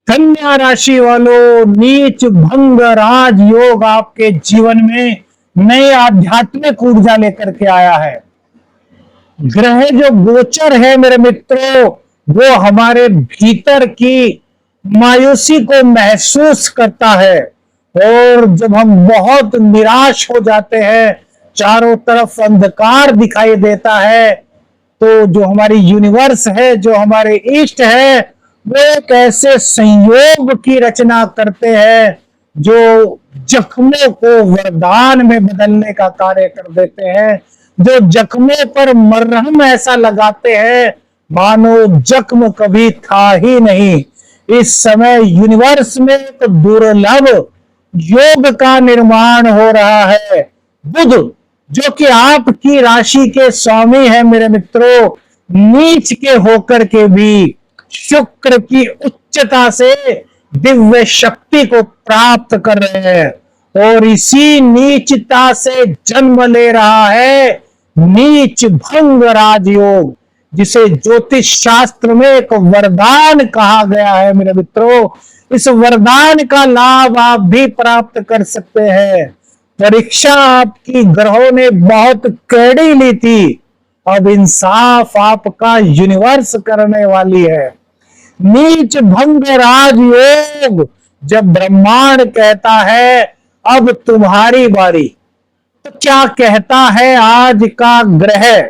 कन्या राशि वालों, नीच भंग राज योग आपके जीवन में नई आध्यात्मिक ऊर्जा लेकर के आया है। ग्रह जो गोचर है मेरे मित्रों, वो हमारे भीतर की मायूसी को महसूस करता है। और जब हम बहुत निराश हो जाते हैं, चारों तरफ अंधकार दिखाई देता है, तो जो हमारी यूनिवर्स है, जो हमारे इष्ट है, वो एक ऐसे संयोग की रचना करते हैं जो जख्मों को वरदान में बदलने का कार्य कर देते हैं। जो जख्मों पर मरहम ऐसा लगाते हैं मानो जख्म कभी था ही नहीं। इस समय यूनिवर्स में एक दुर्लभ योग का निर्माण हो रहा है। बुध जो कि आपकी राशि के स्वामी है मेरे मित्रों, नीच के होकर के भी शुक्र की उच्चता से दिव्य शक्ति को प्राप्त कर रहे हैं और इसी नीचता से जन्म ले रहा है नीच भंग राजयोग, जिसे ज्योतिष शास्त्र में एक वरदान कहा गया है मेरे मित्रों। इस वरदान का लाभ आप भी प्राप्त कर सकते हैं। परीक्षा आपकी ग्रहों ने बहुत कड़ी ली थी, अब इंसाफ आपका यूनिवर्स करने वाली है। नीच भंग राजयोग, जब ब्रह्मांड कहता है अब तुम्हारी बारी, तो क्या कहता है आज का ग्रह?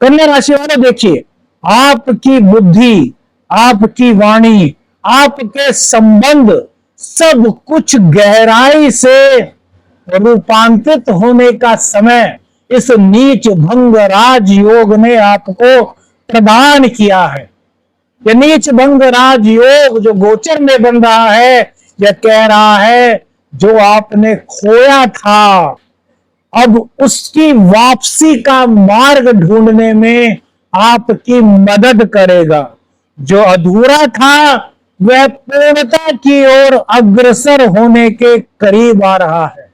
कन्या राशि वाले देखिए, आपकी बुद्धि, आपकी वाणी, आपके संबंध सब कुछ गहराई से रूपांतरित होने का समय इस नीच भंग राजयोग ने आपको प्रदान किया है। यह नीच भंग राजयोग जो गोचर में बन रहा है, यह कह रहा है जो आपने खोया था अब उसकी वापसी का मार्ग ढूंढने में आपकी मदद करेगा। जो अधूरा था वह पूर्णता की ओर अग्रसर होने के करीब आ रहा है।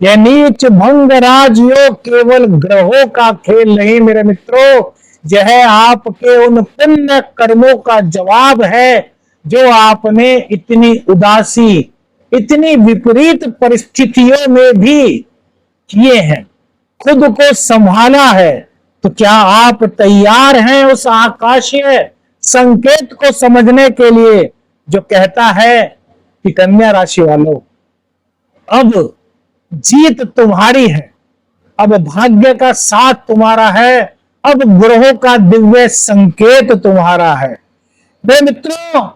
यह नीच भंग राजयोग केवल ग्रहों का खेल नहीं मेरे मित्रों, यह आपके उन पुण्य कर्मों का जवाब है जो आपने इतनी उदासी, इतनी विपरीत परिस्थितियों में भी किए हैं, खुद को संभाला है। तो क्या आप तैयार हैं उस आकाशीय संकेत को समझने के लिए जो कहता है कि कन्या राशि वालों, अब जीत तुम्हारी है, अब भाग्य का साथ तुम्हारा है, अब ग्रहों का दिव्य संकेत तुम्हारा है। मेरे मित्रों,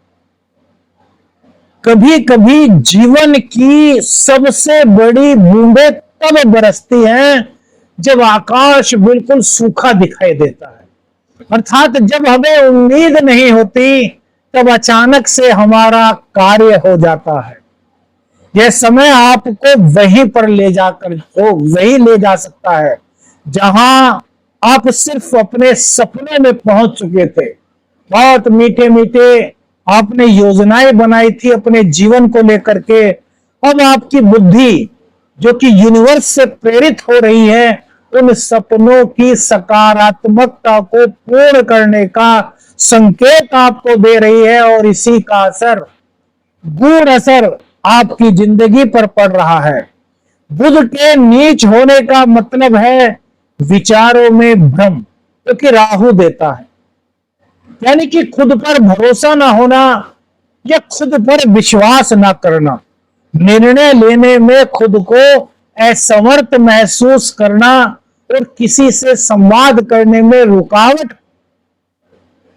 कभी कभी जीवन की सबसे बड़ी बूंदें तब बरसती हैं जब आकाश बिल्कुल सूखा दिखाई देता है, अर्थात जब हमें उम्मीद नहीं होती तब अचानक से हमारा कार्य हो जाता है। यह समय आपको वहीं पर ले जाकर वही ले जा सकता है जहां आप सिर्फ अपने सपने में पहुंच चुके थे। बहुत मीठे मीठे आपने योजनाएं बनाई थी अपने जीवन को लेकर के, अब आपकी बुद्धि जो कि यूनिवर्स से प्रेरित हो रही है उन सपनों की सकारात्मकता को पूर्ण करने का संकेत आपको दे रही है और इसी का असर, गूढ़ असर आपकी जिंदगी पर पड़ रहा है। बुध के नीच होने का मतलब है विचारों में भ्रम, क्योंकि राहु देता है, यानी कि खुद पर भरोसा ना होना या खुद पर विश्वास ना करना, निर्णय लेने में खुद को असमर्थ महसूस करना और किसी से संवाद करने में रुकावट,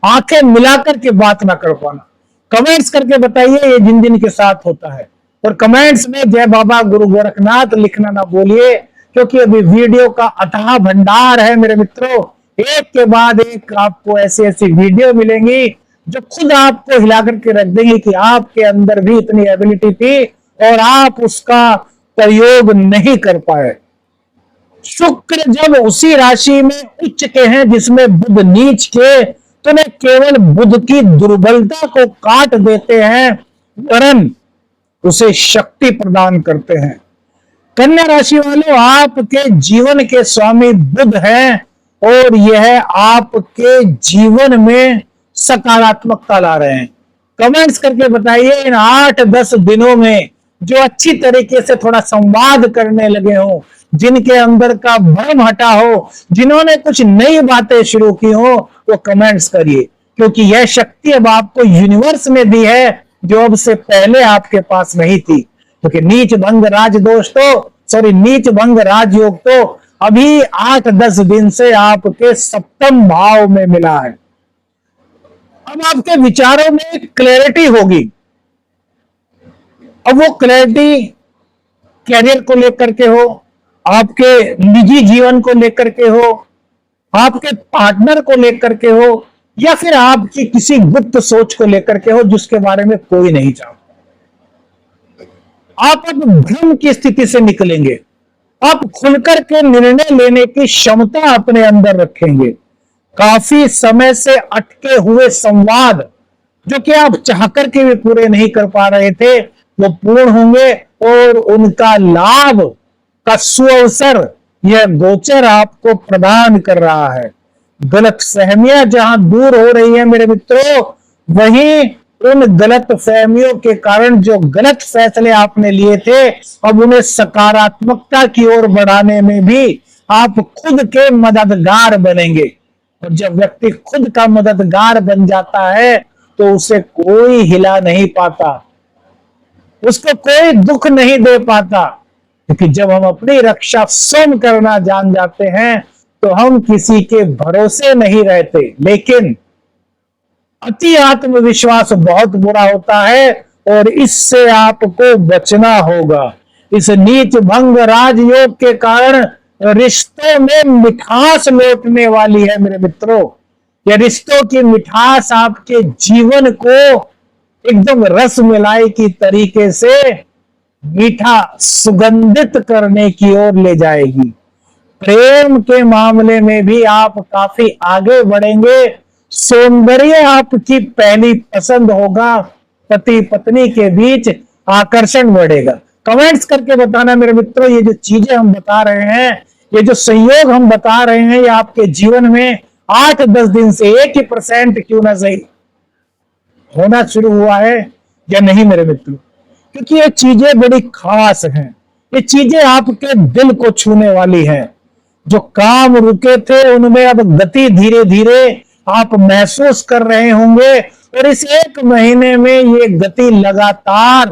आंखें मिलाकर के बात ना कर पाना। कमेंट्स करके बताइए ये जिन जिन के साथ होता है, और कमेंट्स में जय बाबा गुरु गोरखनाथ लिखना ना भूलिए, क्योंकि अभी वीडियो का अथाह भंडार है मेरे मित्रों। एक के बाद एक आपको ऐसी ऐसी वीडियो मिलेंगी जो खुद आपको हिला करके रख देंगे कि आपके अंदर भी इतनी एबिलिटी थी और आप उसका प्रयोग नहीं कर पाए। शुक्र जब उसी राशि में उच्च के हैं जिसमें बुध नीच के, तो न केवल बुध की दुर्बलता को काट देते हैं वरन उसे शक्ति प्रदान करते हैं। कन्या राशि वालों, आपके जीवन के स्वामी बुध हैं और यह आपके जीवन में सकारात्मकता ला रहे हैं। कमेंट्स करके बताइए इन 8-10 दिनों में जो अच्छी तरीके से थोड़ा संवाद करने लगे हो, जिनके अंदर का भ्रम हटा हो, जिन्होंने कुछ नई बातें शुरू की हो, वो कमेंट्स करिए, क्योंकि यह शक्ति अब आपको यूनिवर्स ने दी है जो अब से पहले आपके पास नहीं थी। क्योंकि नीच भंग राजदोष नीच भंग राजयोग तो अभी 8-10 दिन से आपके सप्तम भाव में मिला है। अब आपके विचारों में क्लैरिटी होगी। अब वो क्लैरिटी कैरियर को लेकर के हो, आपके निजी जीवन को लेकर के हो, आपके पार्टनर को लेकर के हो, या फिर आपकी किसी गुप्त सोच को लेकर के हो जिसके बारे में कोई नहीं जानता। आप अब भ्रम की स्थिति से निकलेंगे। आप खुलकर के निर्णय लेने की क्षमता अपने अंदर रखेंगे। काफी समय से अटके हुए संवाद जो कि आप चाहकर के भी पूरे नहीं कर पा रहे थे, वो पूर्ण होंगे और उनका लाभ का सुअवसर यह गोचर आपको प्रदान कर रहा है। गलत फहमियां जहां दूर हो रही है मेरे मित्रों, वहीं उन गलत फहमियों के कारण जो गलत फैसले आपने लिए थे, अब उन्हें सकारात्मकता की ओर बढ़ाने में भी आप खुद के मददगार बनेंगे। और जब व्यक्ति खुद का मददगार बन जाता है तो उसे कोई हिला नहीं पाता, उसको कोई दुख नहीं दे पाता। क्योंकि जब हम अपनी रक्षा स्वयं करना जान जाते हैं तो हम किसी के भरोसे नहीं रहते। लेकिन अति आत्मविश्वास बहुत बुरा होता है और इससे आपको बचना होगा। इस नीच भंग राजयोग के कारण रिश्तों में मिठास लौटने वाली है मेरे मित्रों। यह रिश्तों की मिठास आपके जीवन को एकदम रस मलाई की तरीके से मीठा सुगंधित करने की ओर ले जाएगी। प्रेम के मामले में भी आप काफी आगे बढ़ेंगे। सौंदर्य आपकी पहली पसंद होगा। पति पत्नी के बीच आकर्षण बढ़ेगा। कमेंट्स करके बताना मेरे मित्रों, ये जो चीजें हम बता रहे हैं, ये जो संयोग हम बता रहे हैं, ये आपके जीवन में 8-10 दिन से 1% क्यों ना सही होना शुरू हुआ है या नहीं मेरे मित्रों। क्योंकि ये चीजें बड़ी खास हैं। ये चीजें आपके दिल को छूने वाली हैं। जो काम रुके थे उनमें अब गति धीरे धीरे आप महसूस कर रहे होंगे और इस 1 महीने में ये गति लगातार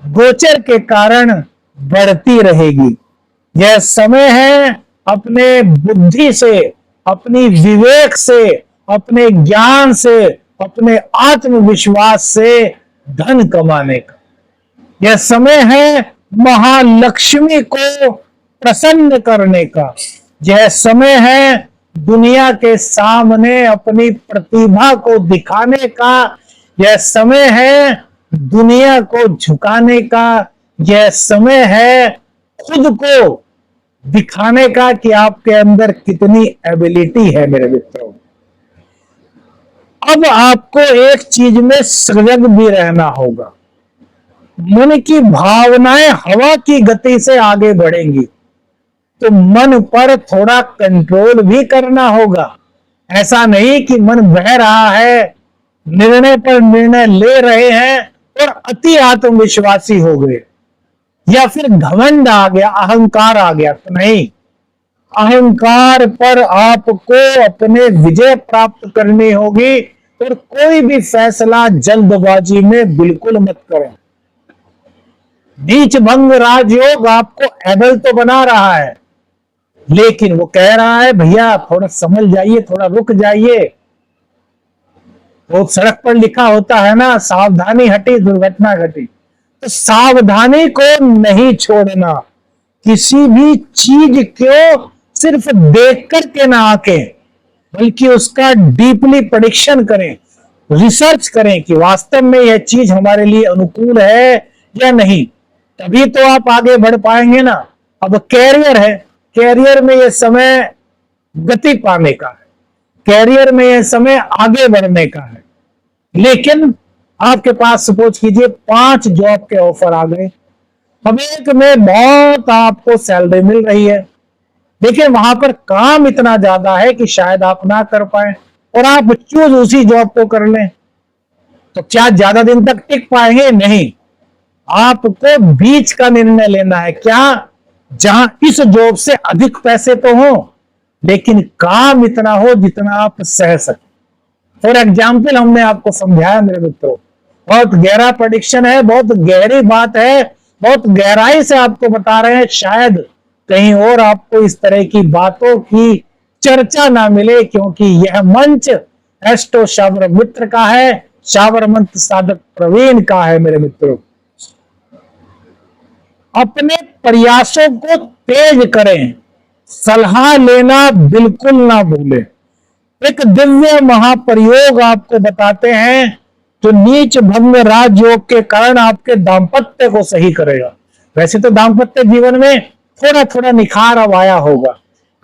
गोचर के कारण बढ़ती रहेगी। यह समय है अपने बुद्धि से, अपनी विवेक से, अपने ज्ञान से, अपने आत्मविश्वास से धन कमाने का। यह समय है महालक्ष्मी को प्रसन्न करने का। यह समय है दुनिया के सामने अपनी प्रतिभा को दिखाने का। यह समय है दुनिया को झुकाने का। यह समय है खुद को दिखाने का कि आपके अंदर कितनी एबिलिटी है मेरे मित्रों। अब आपको एक चीज में सजग भी रहना होगा। मन की भावनाएं हवा की गति से आगे बढ़ेंगी, तो मन पर थोड़ा कंट्रोल भी करना होगा। ऐसा नहीं कि मन बह रहा है, निर्णय पर निर्णय ले रहे हैं और अति आत्मविश्वासी हो गए, या फिर घमंड आ गया, अहंकार आ गया। तो नहीं, अहंकार पर आपको अपने विजय प्राप्त करनी होगी और कोई भी फैसला जल्दबाजी में बिल्कुल मत करें। नीच भंग राजयोग आपको एबल तो बना रहा है, लेकिन वो कह रहा है भैया थोड़ा संभल जाइए, थोड़ा रुक जाइए। वो सड़क पर लिखा होता है ना, सावधानी हटी दुर्घटना घटी। तो सावधानी को नहीं छोड़ना। किसी भी चीज को सिर्फ देख करके ना आके, बल्कि उसका डीपली परीक्षण करें, रिसर्च करें कि वास्तव में यह चीज हमारे लिए अनुकूल है या नहीं। तभी तो आप आगे बढ़ पाएंगे ना। अब कैरियर है, कैरियर में यह समय गति पाने का है, कैरियर में यह समय आगे बढ़ने का है। लेकिन आपके पास सपोज कीजिए 5 जॉब के ऑफर आ गए। अब एक में बहुत आपको सैलरी मिल रही है, लेकिन वहां पर काम इतना ज्यादा है कि शायद आप ना कर पाए और आप चूज उसी जॉब को कर लें। तो क्या ज्यादा दिन तक टिक पाएंगे? नहीं। आपको बीच का निर्णय लेना है, क्या जहां इस जॉब से अधिक पैसे तो हो लेकिन काम इतना हो जितना आप सह सके। फॉर एग्जाम्पल हमने आपको समझाया मेरे मित्रों, बहुत गहरा प्रेडिक्शन है, बहुत गहरी बात है, बहुत गहराई से आपको बता रहे हैं। शायद कहीं और आपको इस तरह की बातों की चर्चा ना मिले, क्योंकि यह मंच एस्ट्रो शावर मित्र का है, शावर मंत्र साधक प्रवीण का है। मेरे मित्रों, अपने प्रयासों को तेज करें, सलाह लेना बिल्कुल ना भूलें। एक दिव्य महाप्रयोग आपको बताते हैं जो नीच भंग राजयोग के कारण आपके दाम्पत्य को सही करेगा। वैसे तो दाम्पत्य जीवन में थोड़ा थोड़ा निखार अब आया होगा,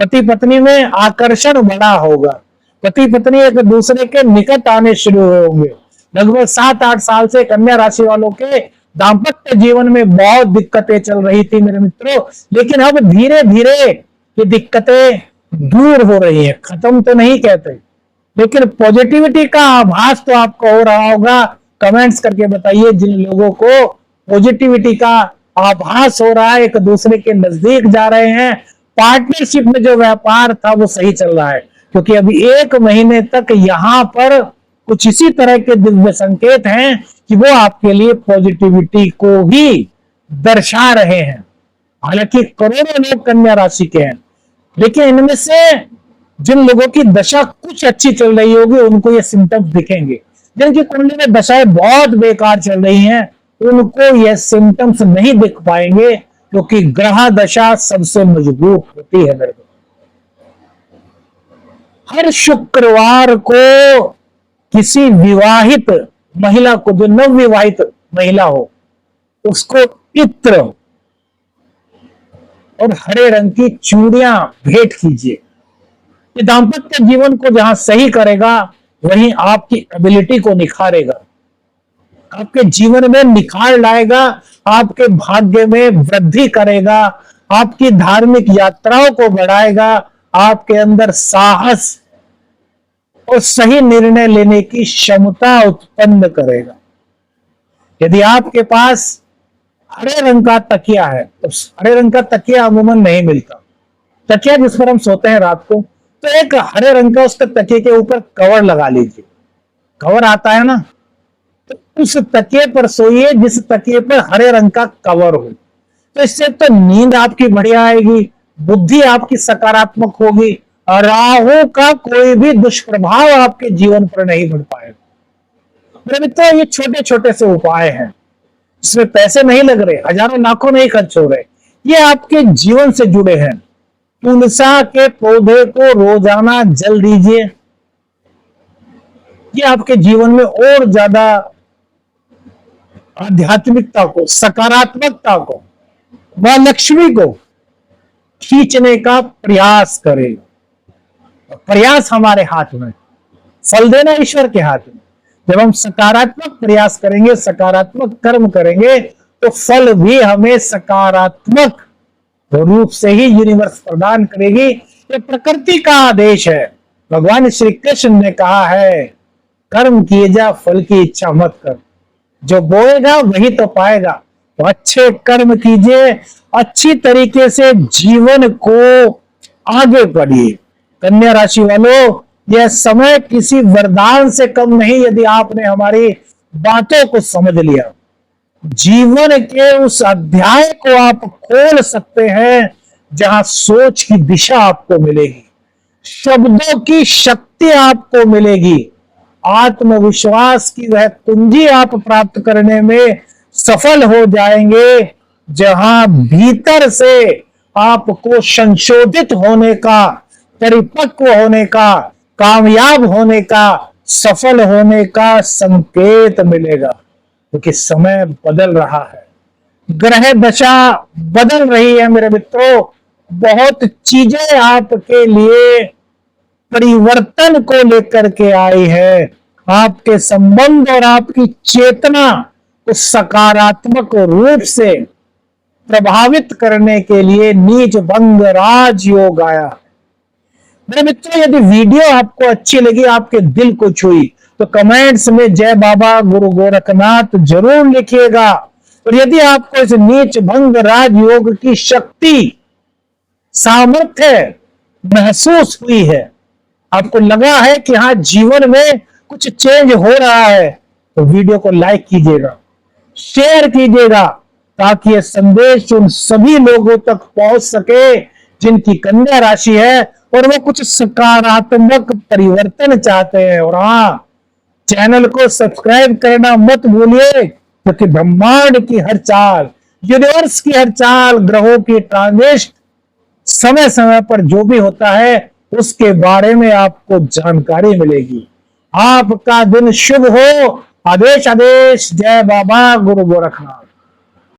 पति पत्नी में आकर्षण बढ़ा होगा, पति पत्नी एक दूसरे के निकट आने शुरू होंगे। लगभग 7-8 साल से कन्या राशि वालों के दाम्पत्य जीवन में बहुत दिक्कतें चल रही थी मेरे मित्रों, लेकिन अब धीरे धीरे ये दिक्कतें दूर हो रही है, खत्म तो नहीं कहते, लेकिन पॉजिटिविटी का आभास तो आपको हो रहा होगा। कमेंट्स करके बताइए जिन लोगों को पॉजिटिविटी का आभास हो रहा है, एक दूसरे के नजदीक जा रहे हैं, पार्टनरशिप में जो व्यापार था वो सही चल रहा है। क्योंकि अभी 1 महीने तक यहां पर कुछ इसी तरह के दिव्य संकेत हैं कि वो आपके लिए पॉजिटिविटी को ही दर्शा रहे हैं। हालांकि करोड़ों लोग कन्या राशि के हैं, लेकिन इनमें से जिन लोगों की दशा कुछ अच्छी चल रही होगी उनको ये सिम्टम्स दिखेंगे। जिनकी कुंडली में दशाएं बहुत बेकार चल रही हैं उनको ये सिम्टम्स नहीं दिख पाएंगे, क्योंकि ग्रह दशा सबसे मजबूत होती है। मेरे हर शुक्रवार को किसी विवाहित महिला को, जो नवविवाहित महिला हो, उसको इत्र और हरे रंग की चूड़ियां भेंट कीजिए। ये दाम्पत्य जीवन को जहां सही करेगा वहीं आपकी एबिलिटी को निखारेगा, आपके जीवन में निखार लाएगा, आपके भाग्य में वृद्धि करेगा, आपकी धार्मिक यात्राओं को बढ़ाएगा, आपके अंदर साहस और सही निर्णय लेने की क्षमता उत्पन्न करेगा। यदि आपके पास हरे रंग का तकिया है, तो हरे रंग का तकिया अमूमन नहीं मिलता, तकिया जिस पर हम सोते हैं रात को, तो एक हरे रंग का उसके तकिए के ऊपर कवर लगा लीजिए। कवर आता है ना, तो उस तकिए पर सोइए जिस तकिए पर हरे रंग का कवर हो। तो इससे तो नींद आपकी बढ़िया आएगी, बुद्धि आपकी सकारात्मक होगी, और राहु का कोई भी दुष्प्रभाव आपके जीवन पर नहीं बढ़ पाएगा। मेरे मित्रों, ये छोटे छोटे से उपाय हैं, इसमें पैसे नहीं लग रहे, हजारों लाखों नहीं खर्च हो रहे, ये आपके जीवन से जुड़े हैं। तुलसा के पौधे को रोजाना जल दीजिए, ये आपके जीवन में और ज्यादा आध्यात्मिकता को, सकारात्मकता को, मां लक्ष्मी को खींचने का प्रयास करेगा। प्रयास हमारे हाथ में, फल देना ईश्वर के हाथ में। जब हम सकारात्मक प्रयास करेंगे, सकारात्मक कर्म करेंगे, तो फल भी हमें सकारात्मक रूप से ही यूनिवर्स प्रदान करेगी। ये प्रकृति का आदेश है। भगवान श्री कृष्ण ने कहा है, कर्म किए जा, फल की इच्छा मत कर, जो बोएगा वही तो पाएगा। तो अच्छे कर्म कीजिए, अच्छी तरीके से जीवन को आगे बढ़िए। कन्या राशि वालों, यह समय किसी वरदान से कम नहीं यदि आपने हमारी बातों को समझ लिया। जीवन के उस अध्याय को आप खोल सकते हैं जहां सोच की दिशा आपको मिलेगी, शब्दों की शक्ति आपको मिलेगी, आत्मविश्वास की वह कुंजी आप प्राप्त करने में सफल हो जाएंगे, जहां भीतर से आपको संशोधित होने का, परिपक्व होने का, कामयाब होने का, सफल होने का संकेत मिलेगा। क्योंकि समय बदल रहा है, ग्रह दशा बदल रही है मेरे मित्रों। बहुत चीजें आपके लिए परिवर्तन को लेकर के आई है। आपके संबंध और आपकी चेतना को सकारात्मक रूप से प्रभावित करने के लिए नीच भंग राजयोग आया। मेरे मित्रों, यदि वीडियो आपको अच्छी लगी, आपके दिल को छुई, तो कमेंट्स में जय बाबा गुरु गोरखनाथ जरूर लिखिएगा। और यदि आपको इस नीच भंग राजयोग की शक्ति, सामर्थ्य महसूस हुई है, आपको लगा है कि हाँ जीवन में कुछ चेंज हो रहा है, तो वीडियो को लाइक कीजिएगा, शेयर कीजिएगा, ताकि यह संदेश उन सभी लोगों तक पहुंच सके जिनकी कन्या राशि है और वो कुछ सकारात्मक परिवर्तन चाहते हैं। और हाँ, चैनल को सब्सक्राइब करना मत भूलिए, क्योंकि ब्रह्मांड की हर चाल, यूनिवर्स की हर चाल, ग्रहों की ट्रांजिट, समय समय पर जो भी होता है उसके बारे में आपको जानकारी मिलेगी। आपका दिन शुभ हो। आदेश आदेश। जय बाबा गुरु गोरखनाथ।